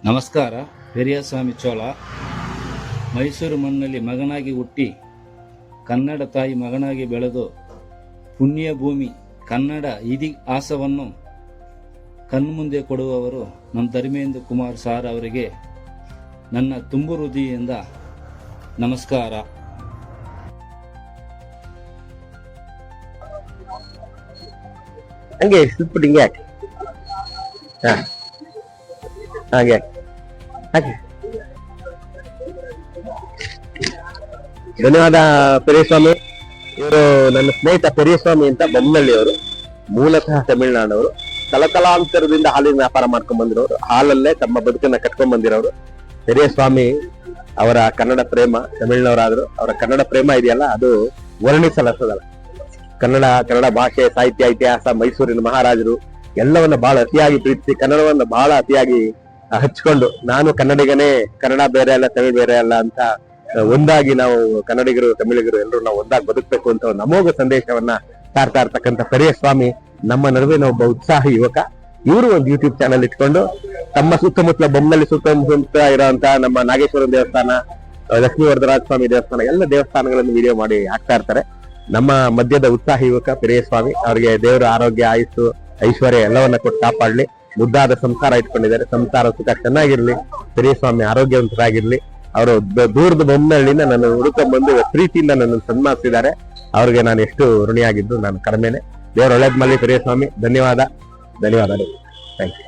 ನಮಸ್ಕಾರ. ಪೆರಿಯಸ್ವಾಮಿ ಚೋಳ. ಮೈಸೂರು ಮಣ್ಣಲ್ಲಿ ಮಗನಾಗಿ ಹುಟ್ಟಿ ಕನ್ನಡ ತಾಯಿ ಮಗನಾಗಿ ಬೆಳೆದು ಪುಣ್ಯ ಭೂಮಿ ಕನ್ನಡ ಇತಿಹಾಸವನ್ನು ಕಣ್ಮುಂದೆ ಕೊಡುವವರು ನಮ್ಮ ಧರ್ಮೇಂದ್ರ ಕುಮಾರ್ ಸಾರ್ ಅವರಿಗೆ ನನ್ನ ತುಂಬು ಹೃದಯದಿಂದ ನಮಸ್ಕಾರ. ಹಂಗೆ ಸ್ವಲ್ಪ ಹಿಂಗೆ ಹಾಗೆ ಹಾಗೆ. ಧನ್ಯವಾದ ಪೆರಿಯಸ್ವಾಮಿ. ಇವರು ನನ್ನ ಸ್ನೇಹಿತ ಪೆರಿಯಸ್ವಾಮಿ ಅಂತ ಬೊಮ್ಮನಹಳ್ಳಿ ಅವರು, ಮೂಲತಃ ತಮಿಳುನಾಡವರು. ತಲತಲಾಂತರದಿಂದ ಹಾಲಿನ ವ್ಯಾಪಾರ ಮಾಡ್ಕೊಂಡ್ ಬಂದಿರೋರು, ಹಾಲಲ್ಲೇ ತಮ್ಮ ಬದುಕನ್ನ ಕಟ್ಕೊಂಡ್ ಬಂದಿರೋರು. ಪೆರಿಯಸ್ವಾಮಿ ಅವರ ಕನ್ನಡ ಪ್ರೇಮ, ತಮಿಳಿನವರಾದ್ರು ಅವರ ಕನ್ನಡ ಪ್ರೇಮ ಇದೆಯಲ್ಲ, ಅದು ವರ್ಣಿಸಲಸದಲ್ಲ. ಕನ್ನಡ ಭಾಷೆ, ಸಾಹಿತ್ಯ, ಇತಿಹಾಸ, ಮೈಸೂರಿನ ಮಹಾರಾಜರು ಎಲ್ಲವನ್ನ ಬಹಳ ಅತಿಯಾಗಿ ಪ್ರೀತಿಸಿ ಕನ್ನಡವನ್ನ ಬಹಳ ಅತಿಯಾಗಿ ಹಚ್ಕೊಂಡು, ನಾನು ಕನ್ನಡಿಗನೇ, ಕನ್ನಡ ಬೇರೆ ಅಲ್ಲ ತಮಿಳು ಬೇರೆ ಅಲ್ಲ ಅಂತ ಒಂದಾಗಿ ನಾವು ಕನ್ನಡಿಗರು ತಮಿಳಿಗರು ಎಲ್ಲರೂ ನಾವು ಒಂದಾಗಿ ಬದುಕಬೇಕು ಅಂತ ಒಂದು ಅಮೋಘ ಸಂದೇಶವನ್ನ ಸಾರ್ತಾ ಇರ್ತಕ್ಕಂಥ ಪೆರಿಯಸ್ವಾಮಿ ನಮ್ಮ ನಡುವಿನ ಒಬ್ಬ ಉತ್ಸಾಹಿ ಯುವಕ. ಇವರು ಒಂದು ಯೂಟ್ಯೂಬ್ ಚಾನಲ್ ಇಟ್ಕೊಂಡು ತಮ್ಮ ಸುತ್ತಮುತ್ತಲ ಬೊಮ್ಮನಹಳ್ಳಿ ಸುತ್ತಮುತ್ತ ಇರೋಂತ ನಮ್ಮ ನಾಗೇಶ್ವರ ದೇವಸ್ಥಾನ, ಲಕ್ಷ್ಮೀ ವರದರಾಜ ಸ್ವಾಮಿ ದೇವಸ್ಥಾನ, ಎಲ್ಲ ದೇವಸ್ಥಾನಗಳನ್ನು ವಿಡಿಯೋ ಮಾಡಿ ಹಾಕ್ತಾ ಇರ್ತಾರೆ. ನಮ್ಮ ಮಧ್ಯದ ಉತ್ಸಾಹಿ ಯುವಕ ಪೆರಿಯಸ್ವಾಮಿ ಅವರಿಗೆ ದೇವರ ಆರೋಗ್ಯ, ಆಯುಸ್ಸು, ಐಶ್ವರ್ಯ ಎಲ್ಲವನ್ನ ಕೊಟ್ಟು ಕಾಪಾಡ್ಲಿ. ಮುದ್ದಾದ ಸಂಸಾರ ಇಟ್ಕೊಂಡಿದ್ದಾರೆ, ಸಂಸಾರ ಸುಖ ಚೆನ್ನಾಗಿರ್ಲಿ, ಪೆರಿಯಸ್ವಾಮಿ ಆರೋಗ್ಯವಂತರಾಗಿರ್ಲಿ. ಅವರು ದೂರದ ಬೊಮ್ಮನಹಳ್ಳಿನ ನನ್ನ ಹುಡುಕೊಂಡ್ ಬಂದು ಪ್ರೀತಿಯಿಂದ ನನ್ನನ್ನು ಸನ್ಮಾನಿಸಿದ್ದಾರೆ. ಅವ್ರಿಗೆ ನಾನು ಎಷ್ಟು ಋಣಿಯಾಗಿದ್ದು ನಾನು ಕಡಿಮೆನೆ. ದೇವರ ಒಳ್ಳೇದ್ ಮಾಡಲಿ ಪೆರಿಯಸ್ವಾಮಿ. ಧನ್ಯವಾದ. Thank you.